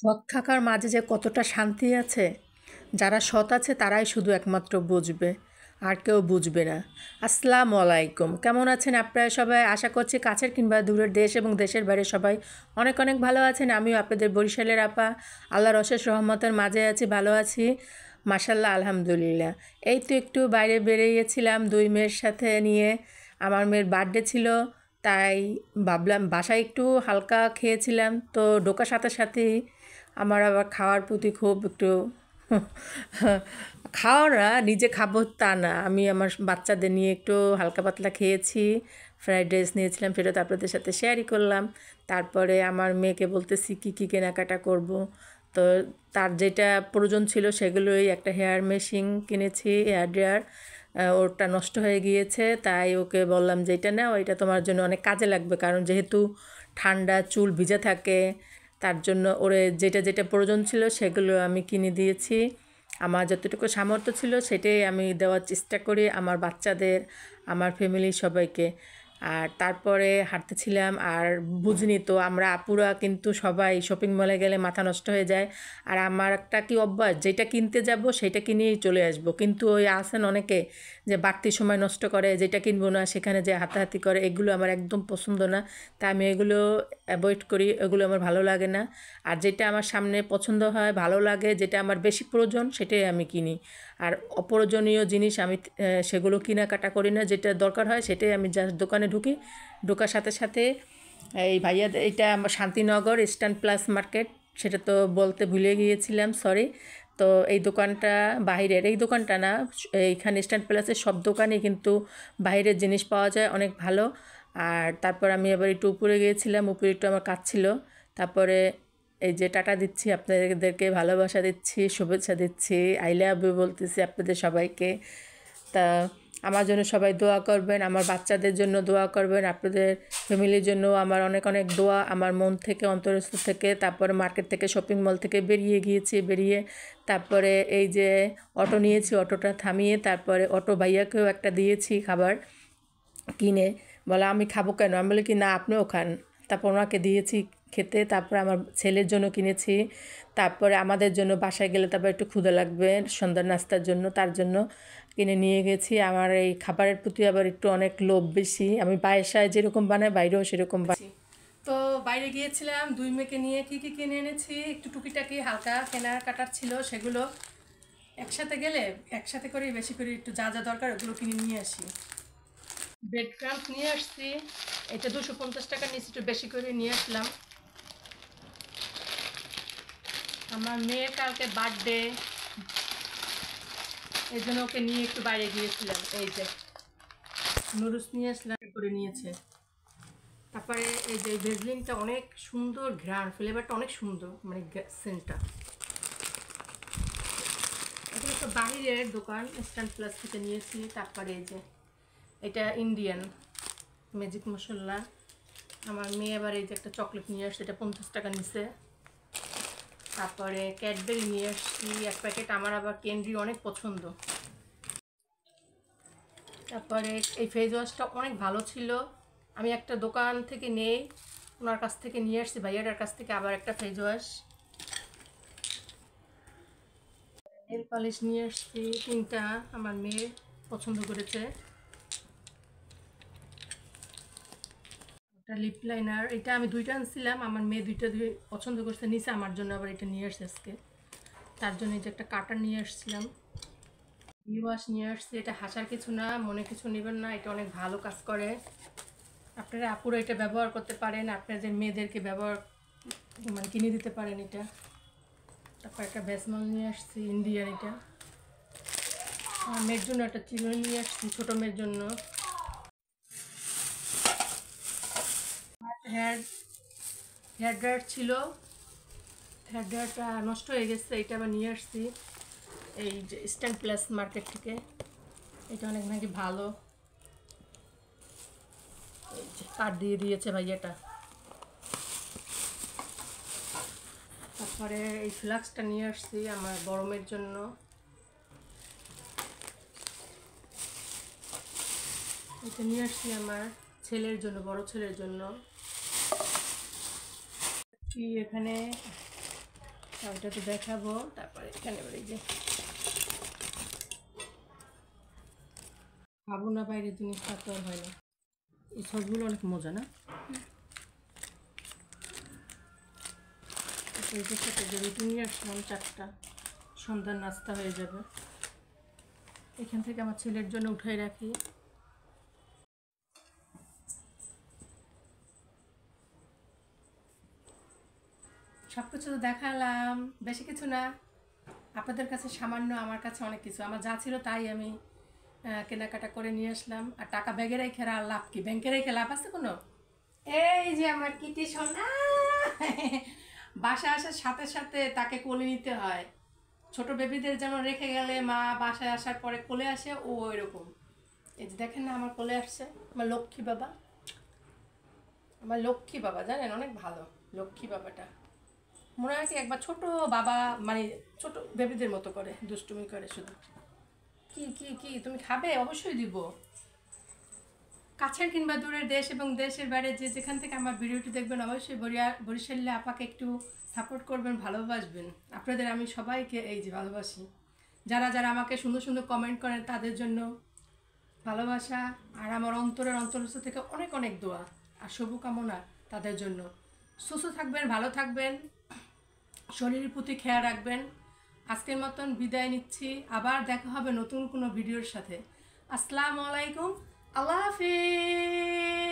সৎ থাকার মাঝে যে কতটা শান্তি আছে, যারা সৎ আছে তারাই শুধু একমাত্র বুঝবে, আর কেউ বুঝবে না। আসসালামু আলাইকুম, কেমন আছেন আপনারা সবাই? আশা করছি কাছের কিংবা দূরের দেশ এবং দেশের বাইরে সবাই অনেক অনেক ভালো আছেন। আমিও আপনাদের বরিশালের আপা আল্লাহর অশেষ রহমতের মাঝে আছি, ভালো আছি মাশাল্লাহ, আলহামদুলিল্লাহ। এই তো একটু বাইরে বেরিয়েছিলাম 2 মেয়ের সাথে নিয়ে। আমার মেয়ের বার্থডে ছিল, তাই ভাবলাম বাসায় একটু হালকা খেয়েছিলাম। তো ঢোকার সাথে সাথেই আমার আবার খাওয়ার প্রতি খুব একটু খাওয়া না, নিজে খাবো তা না, আমি আমার বাচ্চাদের নিয়ে একটু হালকা পাতলা খেয়েছি। ফ্রাইড রাইস নিয়েছিলাম, সেটা তো আপনাদের সাথে শেয়ারই করলাম। তারপরে আমার মেয়েকে বলতেছি কী কী কেনাকাটা করব। তো তার যেটা প্রয়োজন ছিল সেগুলোই, একটা হেয়ার মেশিন কিনেছি, হেয়ার ড্রায়ার। ওরটা নষ্ট হয়ে গিয়েছে, তাই ওকে বললাম যে এটা নাও, এটা তোমার জন্য অনেক কাজে লাগবে, কারণ যেহেতু ঠান্ডা চুল ভিজে থাকে, তার জন্য ওরে যেটা যেটা প্রয়োজন ছিল সেগুলো আমি কিনে দিয়েছি। আমার যতটুকু সামর্থ্য ছিল সেটাই আমি দেওয়ার চেষ্টা করি আমার বাচ্চাদের, আমার ফ্যামিলির সবাইকে। আর তারপরে হাঁটতেছিলাম, আর বুঝিনি তো আমরা আপুরা কিন্তু সবাই শপিং মলে গেলে মাথা নষ্ট হয়ে যায়। আর আমার একটা কি অভ্যাস, যেটা কিনতে যাব সেটা কিনেই চলে আসব, কিন্তু ওই আছেন অনেকে যে বাড়তি সময় নষ্ট করে, যেটা কিনবো না সেখানে যে হাতাহাতি করে, এগুলো আমার একদম পছন্দ না। তাই আমি এগুলো অ্যাভয়েড করি, এগুলো আমার ভালো লাগে না। আর যেটা আমার সামনে পছন্দ হয়, ভালো লাগে, যেটা আমার বেশি প্রয়োজন সেটাই আমি কিনি। আর অপ্রয়োজনীয় জিনিস আমি সেগুলো কেনাকাটা করি না, যেটা দরকার হয় সেটাই আমি জাস্ট দোকানে ঢুকি। ঢোকার সাথে সাথে এই ভাইয়া, এটা আমার শান্তিনগর ইস্টার্ন প্লাস মার্কেট, সেটা তো বলতে ভুলে গিয়েছিলাম, সরি। তো এই দোকানটা বাইরের, এই দোকানটা না, এইখানে ইস্টার্ন প্লাসের সব দোকানে কিন্তু বাইরের জিনিস পাওয়া যায় অনেক ভালো। আর তারপর আমি আবার একটু উপরে গিয়েছিলাম, উপরে একটু আমার কাজ ছিল। তারপরে এই যে টাটা দিচ্ছি আপনাদেরকে, ভালোবাসা দিচ্ছি, শুভেচ্ছা দিচ্ছি, আই লাভ ইউ বলতেছি আপনাদের সবাইকে। তা আমার জন্য সবাই দোয়া করবেন, আমার বাচ্চাদের জন্য দোয়া করবেন, আপনাদের ফ্যামিলির জন্য আমার অনেক অনেক দোয়া, আমার মন থেকে, অন্তরস্থ থেকে। তারপরে মার্কেট থেকে, শপিং মল থেকে বেরিয়ে গিয়েছি, বেরিয়ে তারপরে এই যে অটো নিয়েছি, অটোটা থামিয়ে তারপরে অটো ভাইয়াকেও একটা দিয়েছি খাবার কিনে। বলে আমি খাবো কেন, আমি বলি কি না আপনিও খান। তারপর ওনাকে দিয়েছি খেতে, তারপর আমার ছেলের জন্য কিনেছি। তারপরে আমাদের জন্য বাসায় গেলে তারপর একটু ক্ষুধা লাগবে সন্ধ্যার নাস্তার জন্য, তার জন্য কিনে নিয়ে গেছি। আমার এই খাবারের প্রতি আবার একটু অনেক লোভ বেশি, আমি বাসায় যেরকম বানাই বাইরেও সেরকম বানাই। তো বাইরে গিয়েছিলাম 2 মেয়েকে নিয়ে, কী কী কিনে এনেছি, একটু টুকিটাকি হালকা কেনাকাটার ছিল, সেগুলো একসাথে গেলে একসাথে করে বেশি করে একটু যা যা দরকার ওগুলো কিনে নিয়ে আসি। ব্রেড ক্রাম্পস নিয়ে আসছি, এটা 250 টাকা নিয়েছি, একটু বেশি করে নিয়ে আসলাম। আমার মেয়ের কালকে বার্থডে, এই জন্য ওকে নিয়ে একটু বাইরে গিয়েছিলাম। এই যে নুডলস নিয়ে আসলাম, করে নিয়েছে। তারপরে এই যে ভেজলিনটা অনেক সুন্দর ঘ্রাণ, ফ্লেভারটা অনেক সুন্দর, মানে সেন্টটা। এগুলো তো বাহিরের দোকান, ইস্টার্ন প্লাস থেকে নিয়েছি। তারপরে এই যে এটা ইন্ডিয়ান ম্যাজিক মশলা। আমার মেয়ে আবার এই যে একটা চকলেট নিয়ে আসছে, এটা 50 টাকা নিছে। তারপরে ক্যাডবেরি নিয়ে আসছি 1 প্যাকেট, আমার আবার ক্যান্ডি অনেক পছন্দ। তারপরে এই ফেস ওয়াশটা অনেক ভালো ছিল, আমি একটা দোকান থেকে নেই, ওনার কাছ থেকে নিয়ে আসছি, ভাইয়াটার কাছ থেকে আবার একটা ফেস ওয়াশ। নেল পালিশ নিয়ে আসছি 3টা, আমার মেয়ে পছন্দ করেছে। একটা লিপ লাইনার, এটা আমি 2টা আনছিলাম, আমার মেয়ে 2টা পছন্দ করছে, নিচে আমার জন্য আবার এটা নিয়ে আসছে আজকে। তার জন্য এই যে একটা কাটার নিয়ে আসছিলাম। ওয়াশ নিয়ে আসছি, এটা হাসার কিছু না, মনে কিছু নেবেন না, এটা অনেক ভালো কাজ করে। আপনারা আপুরা এটা ব্যবহার করতে পারেন, আপনাদের মেয়েদেরকে ব্যবহার মানে কিনে দিতে পারেন এটা। তারপর একটা ভেসমল নিয়ে আসছি ইন্ডিয়ান, এটা আমার মেয়ের জন্য একটা চিরুনি নিয়ে আসছি, ছোটো মেয়ের জন্য। হেয়ার হেয়ার ড্রায়ার ছিল, হেয়ার ড্রায়ারটা নষ্ট হয়ে গেছে, এটা আবার নিয়ে আসছি এই যে ইস্টার্ন প্লাস মার্কেট থেকে। এটা অনেক নাকি ভালো, এই যে কার্ড দিয়ে দিয়েছে ভাইয়াটা। তারপরে এই ফ্লাক্সটা নিয়ে আসছি আমার গরমের জন্য। এটা নিয়ে আসছি আমার ছেলের জন্য, বড় ছেলের জন্য। কি এখানে ওটা তো দেখাবো। তারপরে এখানে এই যে খাবো না বাইরের জিনিস তো আর হয় না। এই সসগুলো অনেক মজা না? এটার সাথে যে রুটি নিয়ে আসলাম 4টা, সন্ধ্যার নাস্তা হয়ে যাবে। এখান থেকে আমার ছেলের জন্য উঠাই রাখি। সব কিছু তো দেখালাম, বেশি কিছু না, আপনাদের কাছে সামান্য, আমার কাছে অনেক কিছু। আমার যা ছিল তাই আমি কেনাকাটা করে নিয়ে আসলাম। আর টাকা ব্যাগে রেখে আর লাভ কি? ব্যাংকে রেখে লাভ আছে কোনো? এই যে আমার কিটি সোনা, বাসা আসার সাথে সাথে তাকে কোলে নিতে হয়। ছোট বেবিদের যেমন রেখে গেলে মা বাসায় আসার পরে কোলে আসে, ও ওইরকম। এই যে দেখেন না, আমার কোলে আসছে আমার লক্ষ্মী বাবা। আমার লক্ষ্মী বাবা জানেন, অনেক ভালো লক্ষ্মী বাবাটা। মনে হয় কি একবার ছোট বাবা, মানে ছোট বেবিদের মতো করে দুষ্টুমি করে শুধু। কি কি কি তুমি খাবে? অবশ্যই দিব। কাছের কিংবা দূরের, দেশ এবং দেশের বাইরে যে যেখান থেকে আমার ভিডিওটি দেখবেন, অবশ্যই বরিশালে আপাকে একটু সাপোর্ট করবেন, ভালোবাসবেন। আপনাদের আমি সবাইকে এই যে ভালোবাসি। যারা যারা আমাকে সুন্দর সুন্দর কমেন্ট করেন তাদের জন্য ভালোবাসা, আর আমার অন্তরের অন্তরস্থ থেকে অনেক অনেক দোয়া আর শুভকামনা তাদের জন্য। সুস্থ থাকবেন, ভালো থাকবেন, শরীরের প্রতি খেয়াল রাখবেন। আজকের মতন বিদায় নিচ্ছি, আবার দেখা হবে নতুন কোনো ভিডিওর সাথে। আসসালামু আলাইকুম, আল্লাহ হাফিজ।